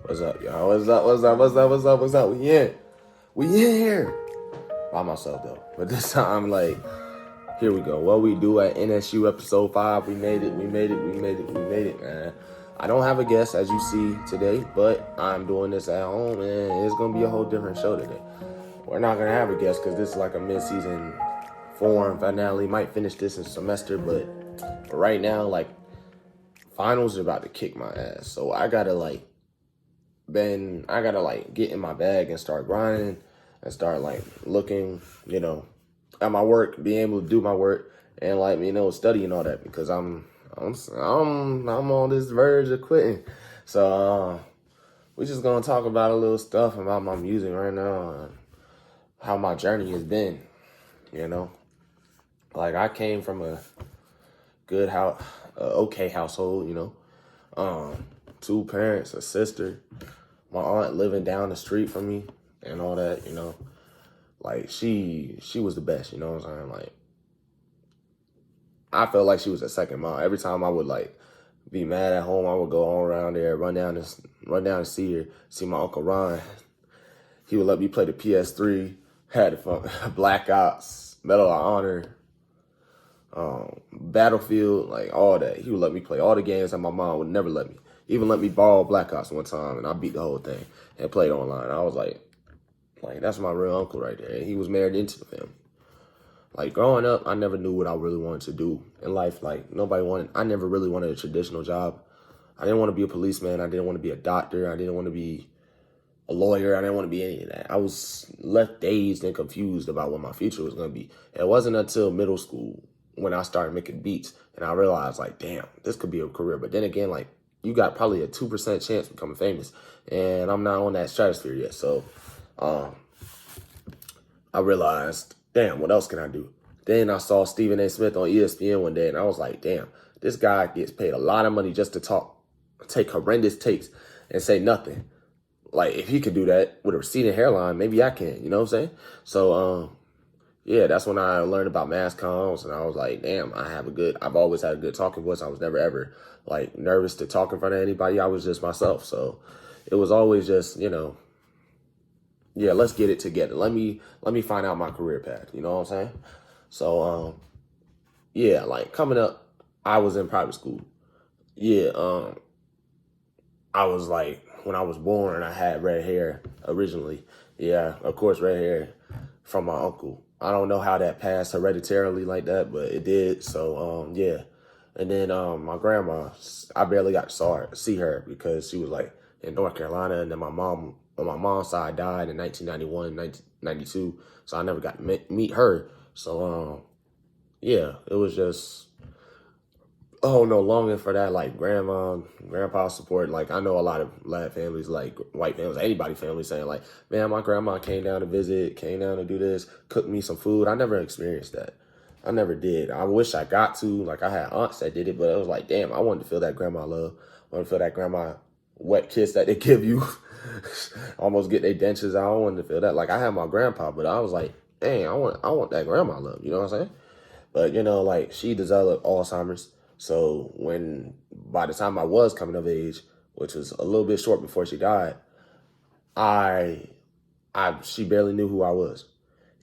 What's up, y'all? What's up? We in here. By myself, though. But this time, like, here we go. What we do at NSU episode 5. We made it, man. I don't have a guest, as you see today, but I'm doing this at home, and it's going to be a whole different show today. We're not going to have a guest because this is like a mid-season form finale. Might finish this in semester, but right now, like, finals are about to kick my ass. So I gotta get in my bag and start grinding and start looking, at my work, being able to do my work and studying all that because I'm on this verge of quitting. So we're just gonna talk about a little stuff about my music right now and how my journey has been, Like I came from a good house, okay household, 2 parents, a sister, my aunt living down the street from me and all that, Like she was the best, you know what I'm saying? Like I felt like she was a second mom. Every time I would be mad at home, I would go on around there, run down to see her, see my Uncle Ron. He would let me play the PS3, had the fun, Black Ops, Medal of Honor, Battlefield, all that. He would let me play all the games that my mom would never let me. Even let me borrow Black Ops one time, and I beat the whole thing and played online. I was like, that's my real uncle right there. And he was married into the family. Growing up, I never knew what I really wanted to do in life. I never really wanted a traditional job. I didn't want to be a policeman. I didn't want to be a doctor. I didn't want to be a lawyer. I didn't want to be any of that. I was left dazed and confused about what my future was going to be. It wasn't until middle school when I started making beats and I realized, damn, this could be a career. But then again, you got probably a 2% chance of becoming famous. And I'm not on that stratosphere yet. So I realized, damn, what else can I do? Then I saw Stephen A. Smith on ESPN one day, and I was like, damn, this guy gets paid a lot of money just to take horrendous takes and say nothing. If he could do that with a receding hairline, maybe I can, you know what I'm saying? So, yeah, that's when I learned about mass comms, and I was like, damn, I've always had a good talking voice. I was never ever, nervous to talk in front of anybody. I was just myself. So it was always just, yeah, let's get it together. Let me find out my career path. You know what I'm saying? So, yeah, coming up, I was in private school. Yeah, I was when I was born, I had red hair originally. Yeah, of course, red hair from my uncle. I don't know how that passed hereditarily like that, but it did. So, yeah. And then my grandma, I barely got to see her because she was in North Carolina, and then my mom on my mom's side died in 1991, 1992, so I never got to meet her. So, yeah, it was just, longing for that, grandma, grandpa support. I know a lot of black families, white families, anybody family saying, man, my grandma came down to visit, came down to do this, cooked me some food. I never experienced that. I never did. I wish I got to. I had aunts that did it, but it was damn, I wanted to feel that grandma love. I wanted to feel that grandma wet kiss that they give you. Almost get their dentures out. I wanted to feel that. I had my grandpa, but I was dang, I want that grandma love. You know what I'm saying? But she developed Alzheimer's. So by the time I was coming of age, which was a little bit short before she died, she barely knew who I was,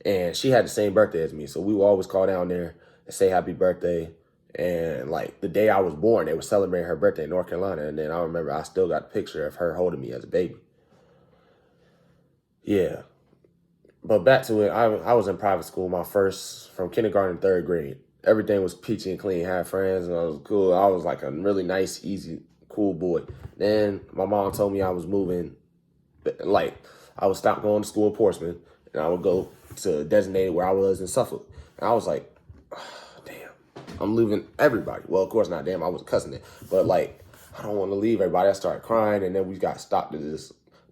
and she had the same birthday as me. So we would always call down there and say happy birthday. And the day I was born, they were celebrating her birthday in North Carolina. And then I remember I still got a picture of her holding me as a baby. Yeah. But back to it, I was in private school, from kindergarten to 3rd grade. Everything was peachy and clean, had friends, and I was cool. I was a really nice, easy, cool boy. Then my mom told me I was moving, I would stop going to school in Portsmouth, and I would go to designated where I was in Suffolk. And I was like, damn, I'm leaving everybody. Well, of course not, damn, I was cussing it. But I don't want to leave everybody. I started crying, and then we got stopped at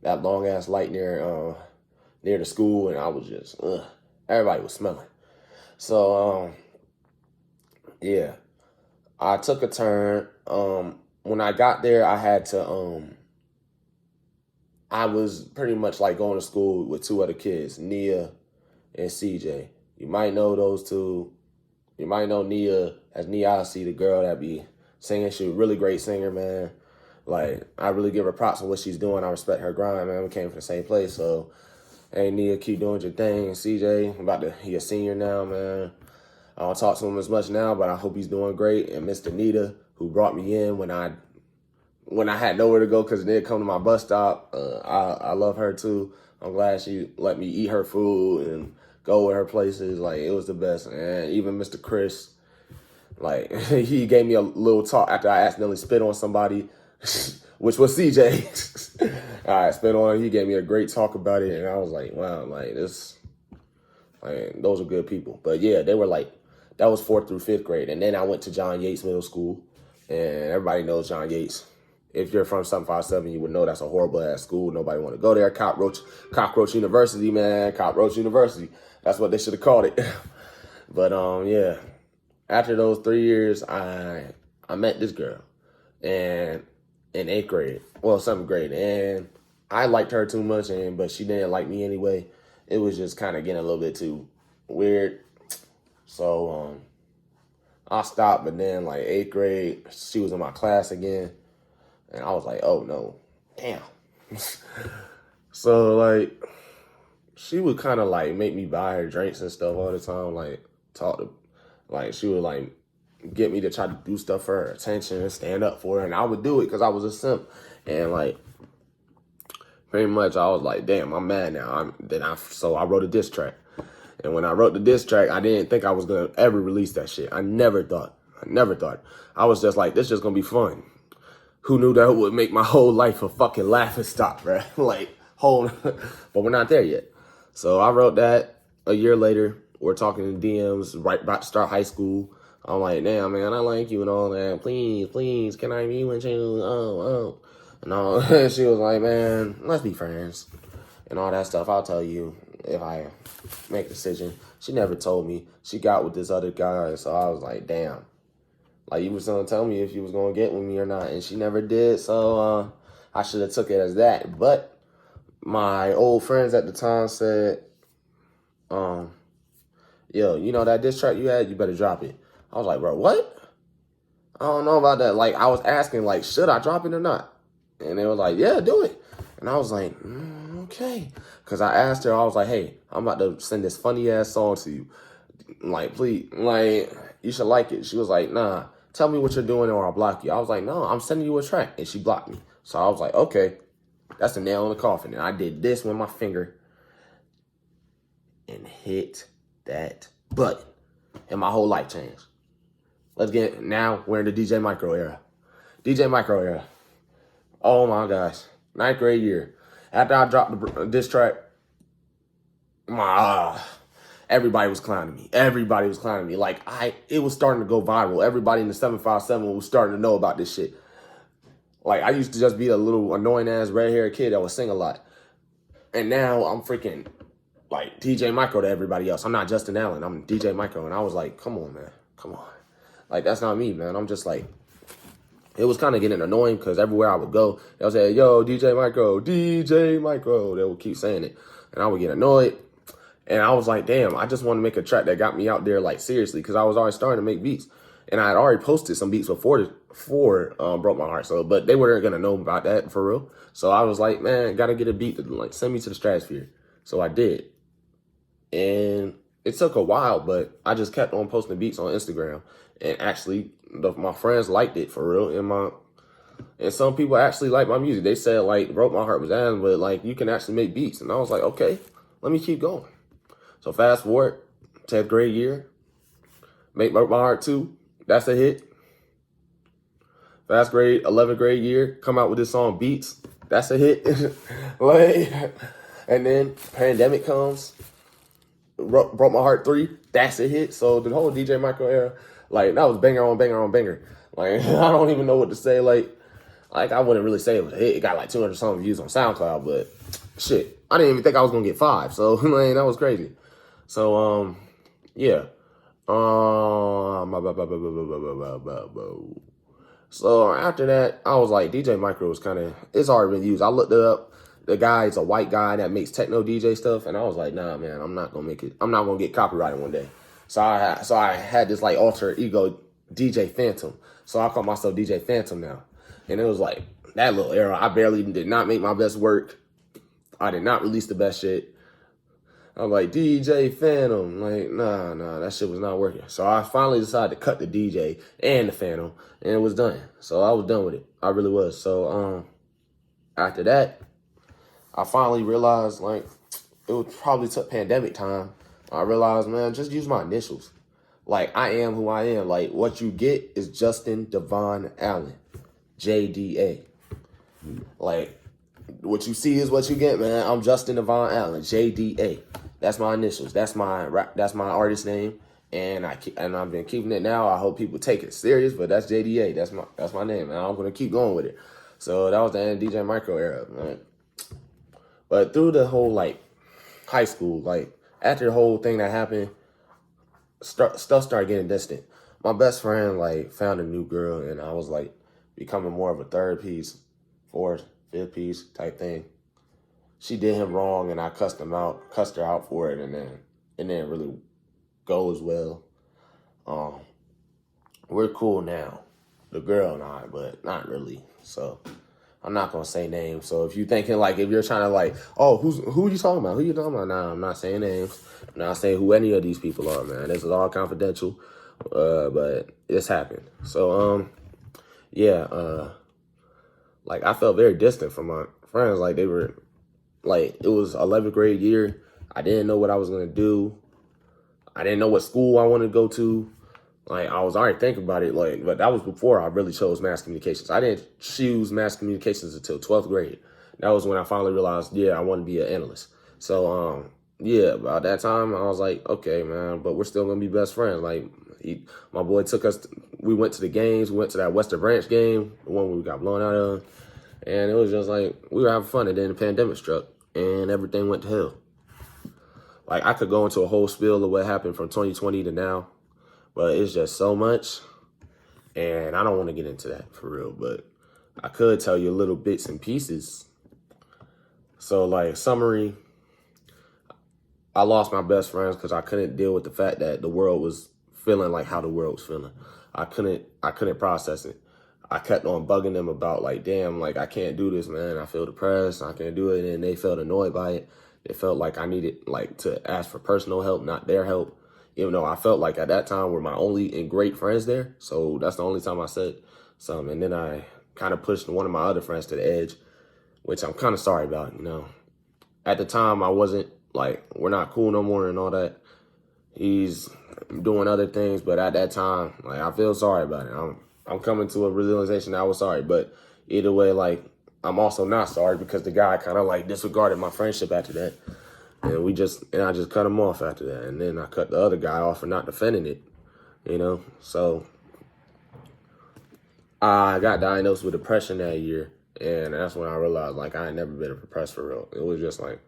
that long-ass light near the school, and I was just, everybody was smelling. So, yeah, I took a turn. When I got there, I had to, I was pretty much going to school with 2 other kids, Nia and CJ. You might know those 2. You might know Nia as Nia, the girl that be singing. She was a really great singer, man. Like, I really give her props on what she's doing. I respect her grind, man. We came from the same place, so hey, Nia, keep doing your thing. CJ, he a senior now, man. I don't talk to him as much now, but I hope he's doing great. And Mr. Nita, who brought me in when I had nowhere to go because it didn't come to my bus stop. I love her too. I'm glad she let me eat her food and go with her places. Like, it was the best. And even Mr. Chris, like, he gave me a little talk after I accidentally spit on somebody, which was CJ. I spit on him. He gave me a great talk about it. And I was like, wow, like, those are good people. But yeah, they were like, that was 4th through 5th grade. And then I went to John Yates Middle School. And everybody knows John Yates. If you're from 757, you would know that's a horrible ass school. Nobody want to go there. Cockroach University, man. Cockroach University. That's what they should have called it. But yeah. After those 3 years, I met this girl, and in 8th grade, well, 7th grade, and I liked her too much, but she didn't like me anyway. It was just kind of getting a little bit too weird. So I stopped, but then like 8th grade, she was in my class again. And I was like, oh, no, damn. So, like, she would kind of, like, make me buy her drinks and stuff all the time. Like, she would, like, get me to try to do stuff for her attention and stand up for her. And I would do it because I was a simp. And, like, pretty much I was like, damn, I'm mad now. So I wrote a diss track. And when I wrote the diss track, I didn't think I was going to ever release that shit. I never thought. I was just like, this is just going to be fun. Who knew that would make my whole life a fucking laughing stock, bro? Like, but we're not there yet. So I wrote that. A year later, we're talking in DMs, right about to start high school. I'm like, damn, man, I like you and all that. Please, can I be with you? Oh. And all. She was like, man, let's be friends. And all that stuff. I'll tell you if I make a decision. She never told me. She got with this other guy. So I was like, damn. Like, you was going to tell me if you was going to get with me or not. And she never did. So I should have took it as that. But my old friends at the time said, yo, you know that diss track you had? You better drop it. I was like, bro, what? I don't know about that. Like, I was asking, like, should I drop it or not? And they was like, yeah, do it. And I was like, okay. Because I asked her, I was like, hey, I'm about to send this funny-ass song to you. Like, please, like, you should like it. She was like, nah, tell me what you're doing or I'll block you. I was like, no, I'm sending you a track. And she blocked me. So I was like, okay, that's the nail in the coffin. And I did this with my finger and hit that button. And my whole life changed. Now we're in the DJ Micro era. Oh my gosh. 9th grade year. After I dropped this track, everybody was clowning me. Like, it was starting to go viral. Everybody in the 757 was starting to know about this shit. Like, I used to just be a little annoying ass red-haired kid that would sing a lot. And now I'm freaking like DJ Micro to everybody else. I'm not Justin Allen. I'm DJ Micro. And I was like, come on, man. Come on. Like, that's not me, man. I'm just like, it was kind of getting annoying because everywhere I would go, they would say, yo, DJ Micro. They would keep saying it. And I would get annoyed. And I was like, damn, I just want to make a track that got me out there, like, seriously, because I was already starting to make beats. And I had already posted some beats before Broke My Heart. So, but they weren't going to know about that for real. So I was like, man, got to get a beat to, like, send me to the stratosphere. So I did. And it took a while, but I just kept on posting beats on Instagram. And actually, my friends liked it for real. And some people actually liked my music. They said, like, Broke My Heart was ass, but, like, you can actually make beats. And I was like, okay, let me keep going. So fast forward, 10th grade year, make Broke My Heart 2. That's a hit. 11th grade year, come out with this song, Beats. That's a hit. And then pandemic comes. Broke My Heart 3. That's a hit. So the whole DJ Micro era, like, that was banger on banger on banger. Like, I don't even know what to say. Like I wouldn't really say it was a hit. It got like 200 something views on SoundCloud, but shit, I didn't even think I was gonna get 5. So like, that was crazy. So yeah. So after that, I was like, DJ Micro was it's already been used. I looked it up. The guy is a white guy that makes techno DJ stuff, and I was like, nah, man, I'm not gonna make it. I'm not gonna get copyrighted one day. So I had this like alter ego DJ Phantom. So I call myself DJ Phantom now. And it was like, that little era, I barely did not make my best work. I did not release the best shit. I'm like, DJ Phantom. Like, nah, that shit was not working. So I finally decided to cut the DJ and the Phantom, and it was done. So I was done with it. I really was. So after that, I finally realized, like, it was probably took pandemic time. I realized, man, just use my initials. Like, I am who I am. Like, what you get is Justin Devon Allen, JDA. Like, what you see is what you get, man. I'm Justin Devon Allen, JDA. That's my initials. That's my artist name, and I've been keeping it now. I hope people take it serious, but that's JDA. That's my name, and I'm gonna keep going with it. So that was the end of DJ Micro era, man. But through the whole like high school, like after the whole thing that happened, stuff started getting distant. My best friend like found a new girl, and I was like becoming more of a third piece, fourth, fifth piece type thing. She did him wrong, and I cussed her out for it, and then it didn't really go as well. We're cool now, the girl and I, but not really. So I'm not gonna say names. So if you're thinking like, if you're trying to like, oh, who are you talking about? Who you talking about? Nah, I'm not saying names. I'm not saying who any of these people are, man. This is all confidential. But this happened. So like I felt very distant from my friends. Like they were, like it was 11th grade year. I didn't know what I was gonna do. I didn't know what school I wanted to go to. Like, I was already thinking about it, like, but that was before I really chose mass communications. I didn't choose mass communications until 12th grade. That was when I finally realized, yeah, I want to be an analyst. So, yeah, about that time, I was like, okay, man, but we're still going to be best friends. Like, my boy took us, we went to the games. We went to that Western Branch game, the one we got blown out of. And it was just like, we were having fun. And then the pandemic struck, and everything went to hell. Like, I could go into a whole spiel of what happened from 2020 to now. But it's just so much, and I don't want to get into that for real, but I could tell you little bits and pieces. So, like, summary, I lost my best friends because I couldn't deal with the fact that the world was feeling like how the world was feeling. I couldn't process it. I kept on bugging them about, like, damn, like, I can't do this, man. I feel depressed. I can't do it, and they felt annoyed by it. They felt like I needed, like, to ask for personal help, not their help. Even though I felt like at that time we're my only and great friends there. So that's the only time I said something. And then I kind of pushed one of my other friends to the edge, which I'm kind of sorry about, you know. At the time, I wasn't like, we're not cool no more and all that. He's doing other things. But at that time, like, I feel sorry about it. I'm coming to a realization that I was sorry. But either way, like, I'm also not sorry because the guy kind of like disregarded my friendship after that. And I just cut him off after that. And then I cut the other guy off for not defending it, you know? So I got diagnosed with depression that year. And that's when I realized, like, I ain't never been depressed for real. It was just like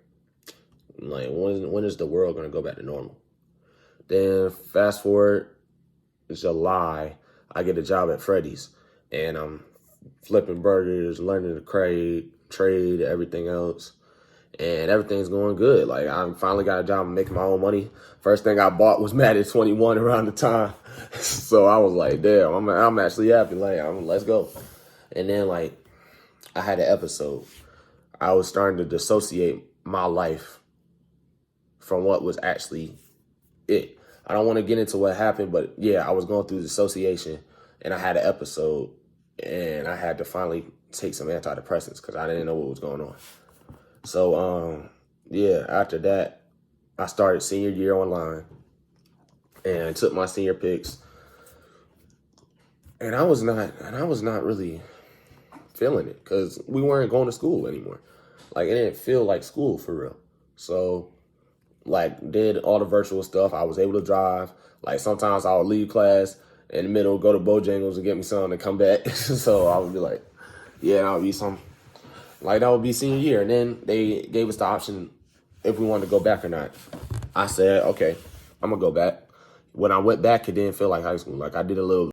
when is the world going to go back to normal? Then fast forward, July, I get a job at Freddy's. And I'm flipping burgers, learning to trade, everything else. And everything's going good. Like, I finally got a job and making my own money. First thing I bought was Madden 21 around the time. So I was like, damn, I'm actually happy. Like, let's go. And then, like, I had an episode. I was starting to dissociate my life from what was actually it. I don't want to get into what happened, but yeah, I was going through dissociation. And I had an episode. And I had to finally take some antidepressants because I didn't know what was going on. So, yeah, after that, I started senior year online and took my senior pics. And I was not really feeling it because we weren't going to school anymore. Like, it didn't feel like school for real. So, like, did all the virtual stuff. I was able to drive. Like, sometimes I would leave class in the middle, go to Bojangles and get me something and come back. So I would be like, yeah, that would be something. Like, that would be senior year. And then they gave us the option if we wanted to go back or not. I said, okay, I'm going to go back. When I went back, it didn't feel like high school. Like, I did a little